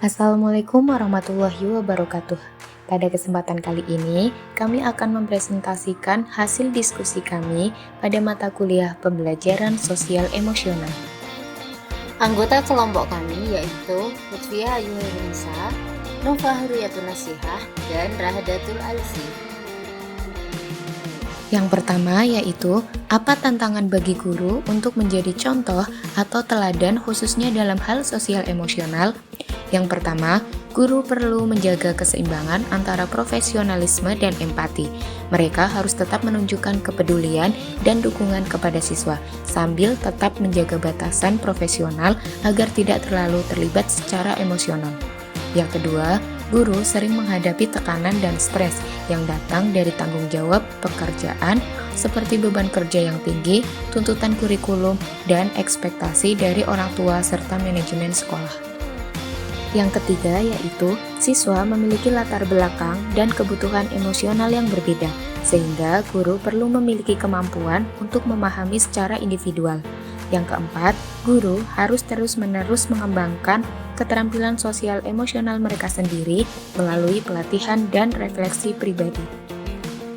Assalamualaikum warahmatullahi wabarakatuh. Pada kesempatan kali ini, kami akan mempresentasikan hasil diskusi kami pada mata kuliah pembelajaran sosial emosional. Anggota kelompok kami yaitu Lutfiah Ayu Nisa, Nova Huriyatun Nasihah, dan Rahadatul Alfi. Yang pertama yaitu, apa tantangan bagi guru untuk menjadi contoh atau teladan khususnya dalam hal sosial emosional? Yang pertama, guru perlu menjaga keseimbangan antara profesionalisme dan empati. Mereka harus tetap menunjukkan kepedulian dan dukungan kepada siswa, sambil tetap menjaga batasan profesional agar tidak terlalu terlibat secara emosional. Yang kedua, guru sering menghadapi tekanan dan stres yang datang dari tanggung jawab pekerjaan seperti beban kerja yang tinggi, tuntutan kurikulum, dan ekspektasi dari orang tua serta manajemen sekolah. Yang ketiga yaitu, siswa memiliki latar belakang dan kebutuhan emosional yang berbeda, sehingga guru perlu memiliki kemampuan untuk memahami secara individual. Yang keempat, guru harus terus-menerus mengembangkan keterampilan sosial emosional mereka sendiri melalui pelatihan dan refleksi pribadi.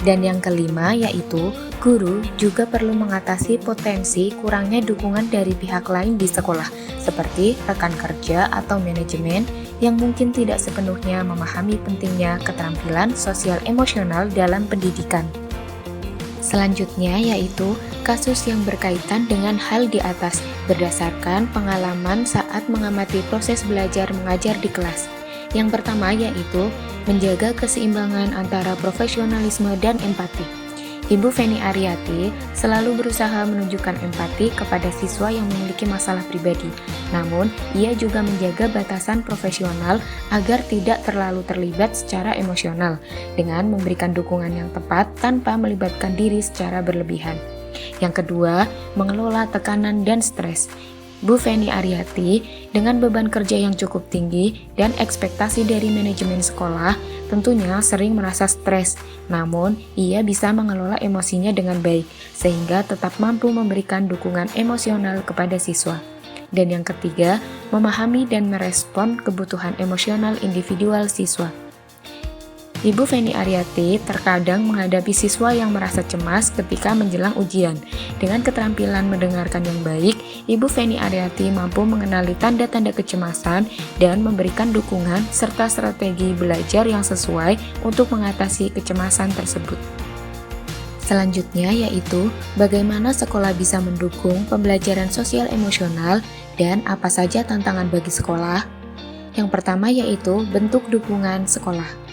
Dan yang kelima yaitu, guru juga perlu mengatasi potensi kurangnya dukungan dari pihak lain di sekolah, seperti rekan kerja atau manajemen yang mungkin tidak sepenuhnya memahami pentingnya keterampilan sosial emosional dalam pendidikan. Selanjutnya yaitu kasus yang berkaitan dengan hal di atas berdasarkan pengalaman saat mengamati proses belajar mengajar di kelas. Yang pertama yaitu menjaga keseimbangan antara profesionalisme dan empati. Ibu Feni Ariati selalu berusaha menunjukkan empati kepada siswa yang memiliki masalah pribadi. Namun, ia juga menjaga batasan profesional agar tidak terlalu terlibat secara emosional dengan memberikan dukungan yang tepat tanpa melibatkan diri secara berlebihan. Yang kedua, mengelola tekanan dan stres. Bu Feni Ariati, dengan beban kerja yang cukup tinggi dan ekspektasi dari manajemen sekolah, tentunya sering merasa stres. Namun, ia bisa mengelola emosinya dengan baik, sehingga tetap mampu memberikan dukungan emosional kepada siswa. Dan yang ketiga, memahami dan merespon kebutuhan emosional individual siswa. Ibu Feni Ariati terkadang menghadapi siswa yang merasa cemas ketika menjelang ujian. Dengan keterampilan mendengarkan yang baik, Ibu Feni Ariati mampu mengenali tanda-tanda kecemasan dan memberikan dukungan serta strategi belajar yang sesuai untuk mengatasi kecemasan tersebut. Selanjutnya yaitu, bagaimana sekolah bisa mendukung pembelajaran sosial emosional dan apa saja tantangan bagi sekolah? Yang pertama yaitu bentuk dukungan sekolah.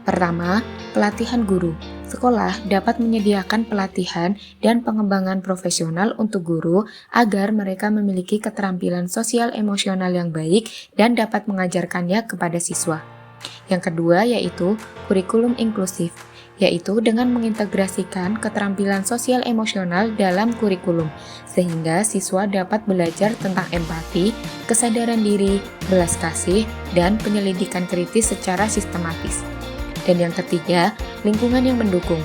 Pertama, pelatihan guru. Sekolah dapat menyediakan pelatihan dan pengembangan profesional untuk guru agar mereka memiliki keterampilan sosial emosional yang baik dan dapat mengajarkannya kepada siswa. Yang kedua yaitu kurikulum inklusif, yaitu dengan mengintegrasikan keterampilan sosial emosional dalam kurikulum, sehingga siswa dapat belajar tentang empati, kesadaran diri, belas kasih, dan penyelidikan kritis secara sistematis. Dan yang ketiga, lingkungan yang mendukung.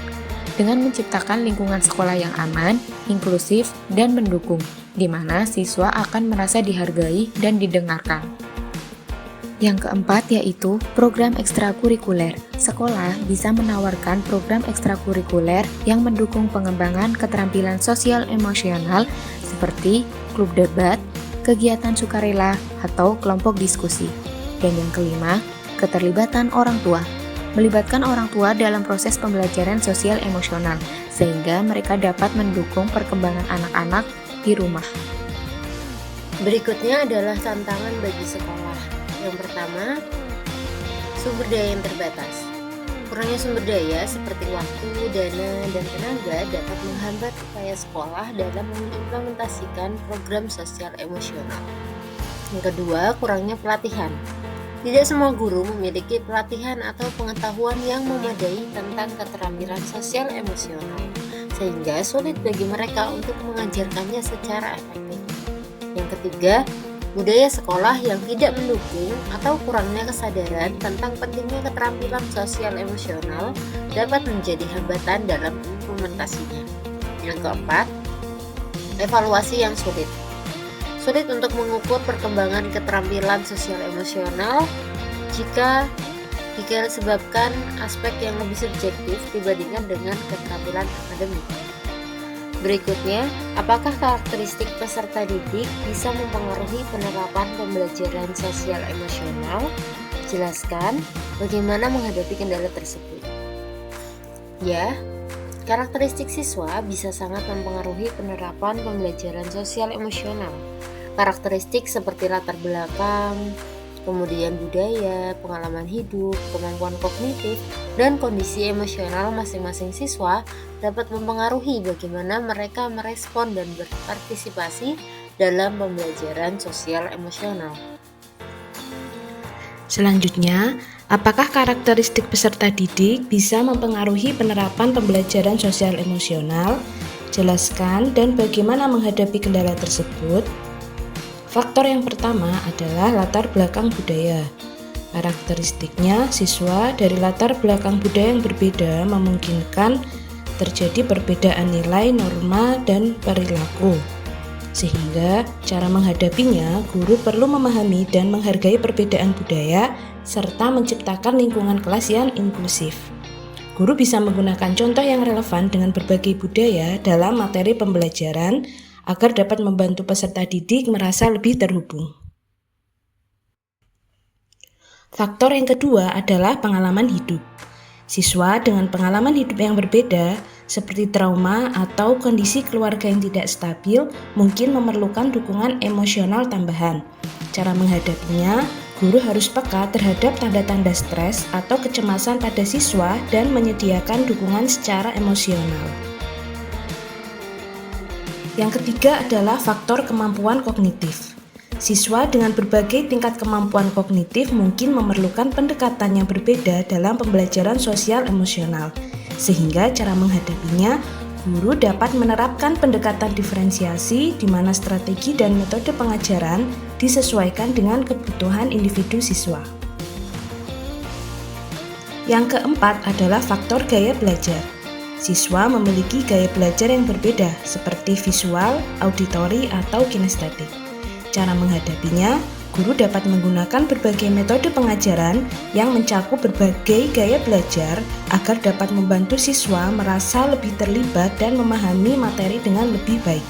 Dengan menciptakan lingkungan sekolah yang aman, inklusif, dan mendukung, di mana siswa akan merasa dihargai dan didengarkan. Yang keempat yaitu program ekstrakurikuler. Sekolah bisa menawarkan program ekstrakurikuler yang mendukung pengembangan keterampilan sosial emosional seperti klub debat, kegiatan sukarela, atau kelompok diskusi. Dan yang kelima, keterlibatan orang tua. Melibatkan orang tua dalam proses pembelajaran sosial emosional, sehingga mereka dapat mendukung perkembangan anak-anak di rumah. Berikutnya adalah tantangan bagi sekolah. Yang pertama, sumber daya yang terbatas. Kurangnya sumber daya seperti waktu, dana, dan tenaga dapat menghambat upaya sekolah dalam mengimplementasikan program sosial emosional. Yang kedua, kurangnya pelatihan. Tidak semua guru memiliki pelatihan atau pengetahuan yang memadai tentang keterampilan sosial emosional, sehingga sulit bagi mereka untuk mengajarkannya secara efektif. Yang ketiga, budaya sekolah yang tidak mendukung atau kurangnya kesadaran tentang pentingnya keterampilan sosial emosional dapat menjadi hambatan dalam implementasinya. Yang keempat, evaluasi yang sulit. Sulit untuk mengukur perkembangan keterampilan sosial emosional jika disebabkan aspek yang lebih subjektif dibandingkan dengan keterampilan akademik. Berikutnya, apakah karakteristik peserta didik bisa mempengaruhi penerapan pembelajaran sosial emosional? Jelaskan bagaimana menghadapi kendala tersebut. Ya, karakteristik siswa bisa sangat mempengaruhi penerapan pembelajaran sosial emosional. Karakteristik seperti latar belakang, kemudian budaya, pengalaman hidup, kemampuan kognitif, dan kondisi emosional masing-masing siswa dapat mempengaruhi bagaimana mereka merespon dan berpartisipasi dalam pembelajaran sosial emosional. Selanjutnya, apakah karakteristik peserta didik bisa mempengaruhi penerapan pembelajaran sosial emosional? Jelaskan dan bagaimana menghadapi kendala tersebut. Faktor yang pertama adalah latar belakang budaya. Karakteristiknya, siswa dari latar belakang budaya yang berbeda memungkinkan terjadi perbedaan nilai, norma, dan perilaku. Sehingga cara menghadapinya, guru perlu memahami dan menghargai perbedaan budaya serta menciptakan lingkungan kelas yang inklusif. Guru bisa menggunakan contoh yang relevan dengan berbagai budaya dalam materi pembelajaran agar dapat membantu peserta didik merasa lebih terhubung. Faktor yang kedua adalah pengalaman hidup. Siswa dengan pengalaman hidup yang berbeda, seperti trauma atau kondisi keluarga yang tidak stabil, mungkin memerlukan dukungan emosional tambahan. Cara menghadapinya, guru harus peka terhadap tanda-tanda stres atau kecemasan pada siswa dan menyediakan dukungan secara emosional. Yang ketiga adalah faktor kemampuan kognitif. Siswa dengan berbagai tingkat kemampuan kognitif mungkin memerlukan pendekatan yang berbeda dalam pembelajaran sosial emosional, sehingga cara menghadapinya, guru dapat menerapkan pendekatan diferensiasi di mana strategi dan metode pengajaran disesuaikan dengan kebutuhan individu siswa. Yang keempat adalah faktor gaya belajar. Siswa memiliki gaya belajar yang berbeda seperti visual, auditori, atau kinestetik. Cara menghadapinya, guru dapat menggunakan berbagai metode pengajaran yang mencakup berbagai gaya belajar agar dapat membantu siswa merasa lebih terlibat dan memahami materi dengan lebih baik.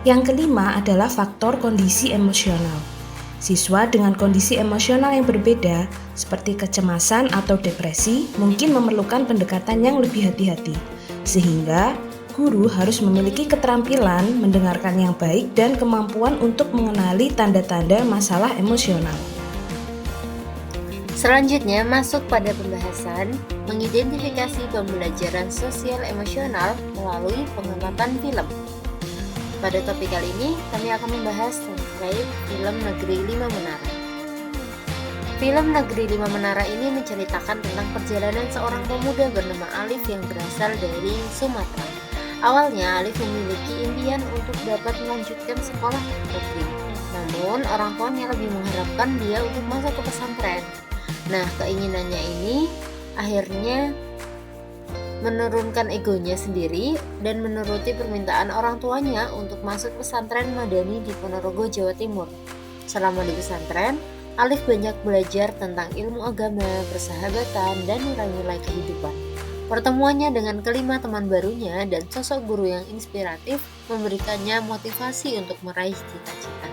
Yang kelima adalah faktor kondisi emosional. Siswa dengan kondisi emosional yang berbeda, seperti kecemasan atau depresi, mungkin memerlukan pendekatan yang lebih hati-hati, sehingga guru harus memiliki keterampilan mendengarkan yang baik dan kemampuan untuk mengenali tanda-tanda masalah emosional. Selanjutnya masuk pada pembahasan mengidentifikasi pembelajaran sosial emosional melalui pengamatan film. Pada topik kali ini, kami akan membahas terkait film Negeri Lima Menara. Film Negeri Lima Menara ini menceritakan tentang perjalanan seorang pemuda bernama Alif yang berasal dari Sumatera. Awalnya, Alif memiliki impian untuk dapat melanjutkan sekolah negeri. Namun, orang tuanya lebih mengharapkan dia untuk masuk ke pesantren. Nah, keinginannya ini akhirnya menurunkan egonya sendiri dan menuruti permintaan orang tuanya untuk masuk pesantren Madani di Ponorogo, Jawa Timur. Selama di pesantren, Alif banyak belajar tentang ilmu agama, persahabatan, dan nilai-nilai kehidupan. Pertemuannya dengan kelima teman barunya dan sosok guru yang inspiratif memberikannya motivasi untuk meraih cita-cita.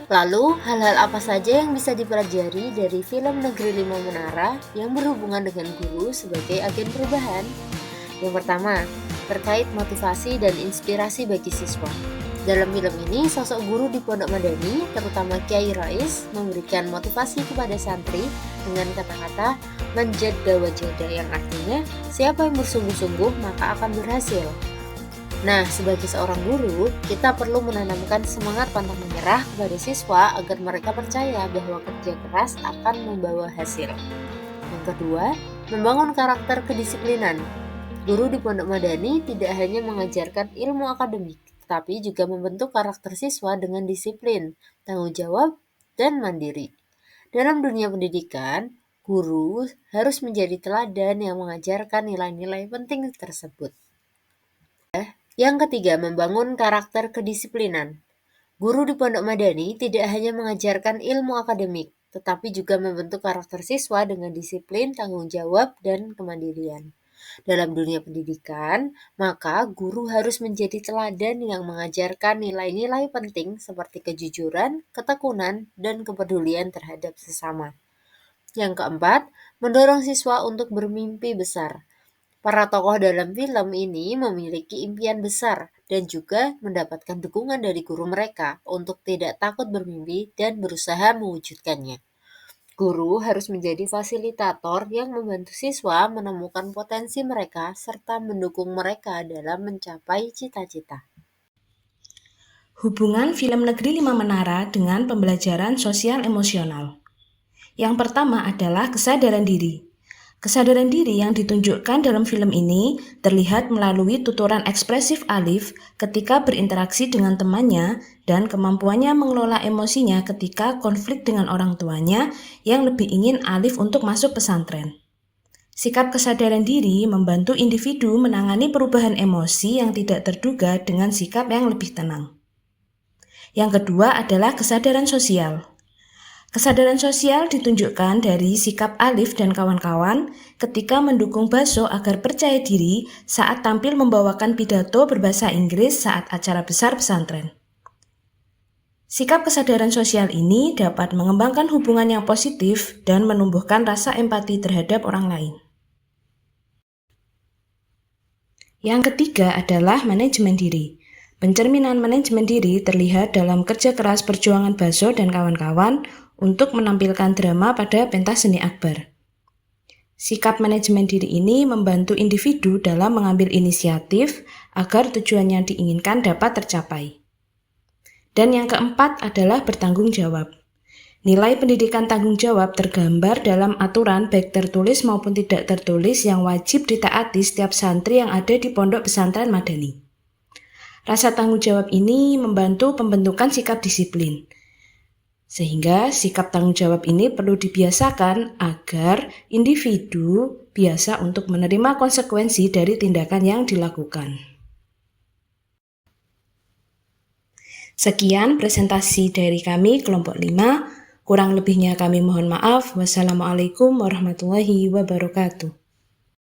Lalu, hal-hal apa saja yang bisa dipelajari dari film Negeri Lima Menara yang berhubungan dengan guru sebagai agen perubahan? Yang pertama, terkait motivasi dan inspirasi bagi siswa. Dalam film ini, sosok guru di Pondok Madani, terutama Kiai Rais, memberikan motivasi kepada santri dengan kata-kata manjada wajada, yang artinya siapa yang bersungguh-sungguh maka akan berhasil. Nah, sebagai seorang guru, kita perlu menanamkan semangat pantang menyerah kepada siswa agar mereka percaya bahwa kerja keras akan membawa hasil. Yang kedua, membangun karakter kedisiplinan. Guru di Pondok Madani tidak hanya mengajarkan ilmu akademik, tetapi juga membentuk karakter siswa dengan disiplin, tanggung jawab, dan mandiri. Dalam dunia pendidikan, guru harus menjadi teladan yang mengajarkan nilai-nilai penting tersebut. Yang ketiga, membangun karakter kedisiplinan. Guru di Pondok Madani tidak hanya mengajarkan ilmu akademik, tetapi juga membentuk karakter siswa dengan disiplin, tanggung jawab, dan kemandirian. Dalam dunia pendidikan, maka guru harus menjadi teladan yang mengajarkan nilai-nilai penting seperti kejujuran, ketekunan, dan kepedulian terhadap sesama. Yang keempat, mendorong siswa untuk bermimpi besar. Para tokoh dalam film ini memiliki impian besar dan juga mendapatkan dukungan dari guru mereka untuk tidak takut bermimpi dan berusaha mewujudkannya. Guru harus menjadi fasilitator yang membantu siswa menemukan potensi mereka serta mendukung mereka dalam mencapai cita-cita. Hubungan film Negeri 5 Menara dengan pembelajaran sosial emosional. Yang pertama adalah kesadaran diri. Kesadaran diri yang ditunjukkan dalam film ini terlihat melalui tuturan ekspresif Alif ketika berinteraksi dengan temannya dan kemampuannya mengelola emosinya ketika konflik dengan orang tuanya yang lebih ingin Alif untuk masuk pesantren. Sikap kesadaran diri membantu individu menangani perubahan emosi yang tidak terduga dengan sikap yang lebih tenang. Yang kedua adalah kesadaran sosial. Kesadaran sosial ditunjukkan dari sikap Alif dan kawan-kawan ketika mendukung Baso agar percaya diri saat tampil membawakan pidato berbahasa Inggris saat acara besar pesantren. Sikap kesadaran sosial ini dapat mengembangkan hubungan yang positif dan menumbuhkan rasa empati terhadap orang lain. Yang ketiga adalah manajemen diri. Pencerminan manajemen diri terlihat dalam kerja keras perjuangan Baso dan kawan-kawan untuk menampilkan drama pada pentas seni akbar. Sikap manajemen diri ini membantu individu dalam mengambil inisiatif agar tujuan yang diinginkan dapat tercapai. Dan yang keempat adalah bertanggung jawab. Nilai pendidikan tanggung jawab tergambar dalam aturan baik tertulis maupun tidak tertulis yang wajib ditaati setiap santri yang ada di Pondok Pesantren Madani. Rasa tanggung jawab ini membantu pembentukan sikap disiplin. Sehingga sikap tanggung jawab ini perlu dibiasakan agar individu biasa untuk menerima konsekuensi dari tindakan yang dilakukan. Sekian presentasi dari kami kelompok 5. Kurang lebihnya kami mohon maaf. Wassalamualaikum warahmatullahi wabarakatuh.